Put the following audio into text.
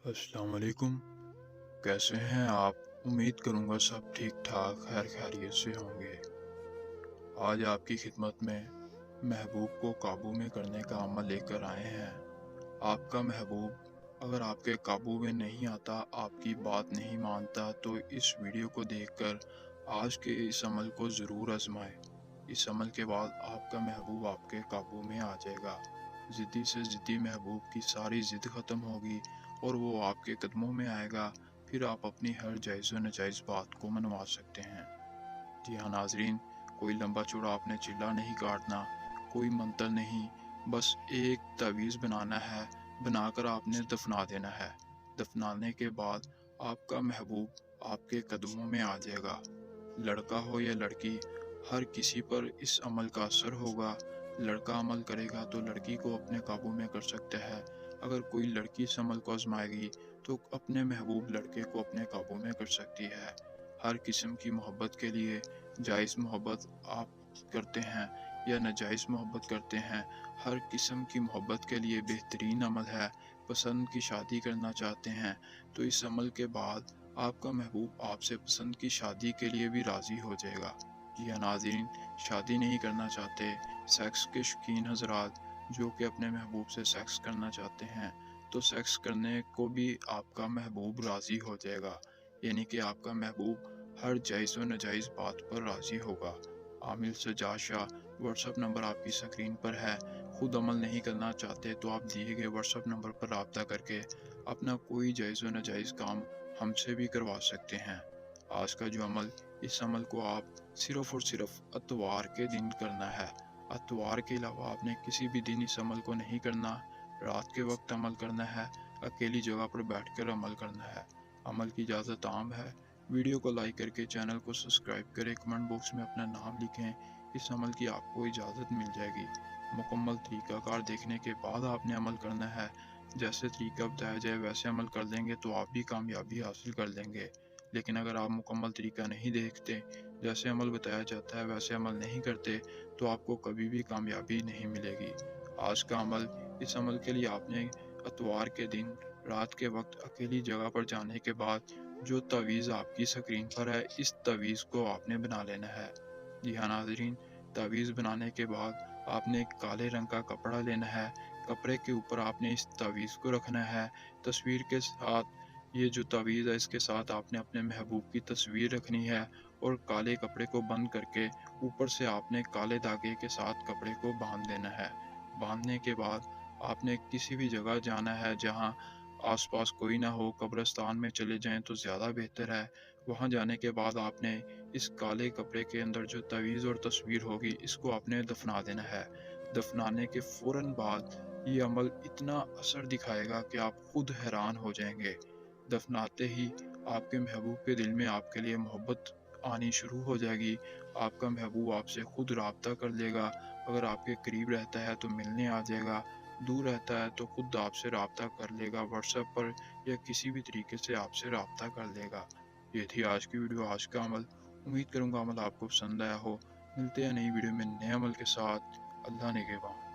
السلام علیکم، کیسے ہیں آپ؟ امید کروں گا سب ٹھیک ٹھاک خیر خیریت سے ہوں گے۔ آج آپ کی خدمت میں محبوب کو قابو میں کرنے کا عمل لے کر آئے ہیں۔ آپ کا محبوب اگر آپ کے قابو میں نہیں آتا، آپ کی بات نہیں مانتا، تو اس ویڈیو کو دیکھ کر آج کے اس عمل کو ضرور آزمائیں۔ اس عمل کے بعد آپ کا محبوب آپ کے قابو میں آ جائے گا۔ ضدی سے ضدی محبوب کی ساری ضد ختم ہوگی اور وہ آپ کے قدموں میں آئے گا۔ پھر آپ اپنی ہر جائز و ناجائز بات کو منوا سکتے ہیں۔ جی ہاں ناظرین، کوئی لمبا چوڑا آپ نے چلا نہیں کاٹنا، کوئی منتر نہیں، بس ایک تعویذ بنانا ہے، بنا کر آپ نے دفنا دینا ہے۔ دفنانے کے بعد آپ کا محبوب آپ کے قدموں میں آ جائے گا۔ لڑکا ہو یا لڑکی، ہر کسی پر اس عمل کا اثر ہوگا۔ لڑکا عمل کرے گا تو لڑکی کو اپنے قابو میں کر سکتا ہے۔ اگر کوئی لڑکی اس عمل کو آزمائے گی تو اپنے محبوب لڑکے کو اپنے قابو میں کر سکتی ہے۔ ہر قسم کی محبت کے لیے، جائز محبت آپ کرتے ہیں یا ناجائز محبت کرتے ہیں، ہر قسم کی محبت کے لیے بہترین عمل ہے۔ پسند کی شادی کرنا چاہتے ہیں تو اس عمل کے بعد آپ کا محبوب آپ سے پسند کی شادی کے لیے بھی راضی ہو جائے گا۔ جی ہاں ناظرین، شادی نہیں کرنا چاہتے، سیکس کے شوقین حضرات جو کہ اپنے محبوب سے سیکس کرنا چاہتے ہیں، تو سیکس کرنے کو بھی آپ کا محبوب راضی ہو جائے گا۔ یعنی کہ آپ کا محبوب ہر جائز و ناجائز بات پر راضی ہوگا۔ عامل سجاد شاہ واٹس ایپ نمبر آپ کی سکرین پر ہے۔ خود عمل نہیں کرنا چاہتے تو آپ دیے گئے واٹس ایپ نمبر پر رابطہ کر کے اپنا کوئی جائز و ناجائز کام ہم سے بھی کروا سکتے ہیں۔ آج کا جو عمل، اس عمل کو آپ صرف اور صرف اتوار کے دن کرنا ہے۔ اتوار کے علاوہ آپ نے کسی بھی دن اس عمل کو نہیں کرنا۔ رات کے وقت عمل کرنا ہے، اکیلی جگہ پر بیٹھ کر عمل کرنا ہے۔ عمل کی اجازت عام ہے۔ ویڈیو کو لائک کر کے چینل کو سبسکرائب کریں، کمنٹ باکس میں اپنا نام لکھیں۔ اس عمل کی آپ کو اجازت مل جائے گی۔ مکمل طریقہ کار دیکھنے کے بعد آپ نے عمل کرنا ہے۔ جیسے طریقہ بتایا جائے ویسے عمل کر لیں گے تو آپ بھی کامیابی حاصل کر لیں گے۔ لیکن اگر آپ مکمل طریقہ نہیں دیکھتے، جیسے عمل بتایا جاتا ہے ویسے عمل نہیں کرتے، تو آپ کو کبھی بھی کامیابی نہیں ملے گی۔ آج کا عمل، اس عمل کے لیے آپ نے اتوار کے دن رات کے وقت اکیلی جگہ پر جانے کے بعد جو تعویذ آپ کی سکرین پر ہے، اس تعویذ کو آپ نے بنا لینا ہے۔ جی ہاں ناظرین، تعویذ بنانے کے بعد آپ نے کالے رنگ کا کپڑا لینا ہے۔ کپڑے کے اوپر آپ نے اس تعویذ کو رکھنا ہے۔ تصویر کے ساتھ، یہ جو تعویذ ہے اس کے ساتھ آپ نے اپنے محبوب کی تصویر رکھنی ہے اور کالے کپڑے کو بند کر کے اوپر سے آپ نے کالے دھاگے کے ساتھ کپڑے کو باندھ دینا ہے۔ باندھنے کے بعد آپ نے کسی بھی جگہ جانا ہے جہاں آس پاس کوئی نہ ہو، قبرستان میں چلے جائیں تو زیادہ بہتر ہے۔ وہاں جانے کے بعد آپ نے اس کالے کپڑے کے اندر جو تعویذ اور تصویر ہوگی اس کو آپ نے دفنا دینا ہے۔ دفنانے کے فوراً بعد یہ عمل اتنا اثر دکھائے گا کہ آپ خود حیران ہو جائیں گے۔ دفناتے ہی آپ کے محبوب کے دل میں آپ کے لیے محبت آنی شروع ہو جائے گی۔ آپ کا محبوب آپ سے خود رابطہ کر لے گا۔ اگر آپ کے قریب رہتا ہے تو ملنے آ جائے گا، دور رہتا ہے تو خود آپ سے رابطہ کر لے گا، واٹس ایپ پر یا کسی بھی طریقے سے آپ سے رابطہ کر لے گا۔ یہ تھی آج کی ویڈیو، آج کا عمل۔ امید کروں گا عمل آپ کو پسند آیا ہو۔ ملتے ہیں نئی ویڈیو میں نئے عمل کے ساتھ۔ اللہ نگہباں۔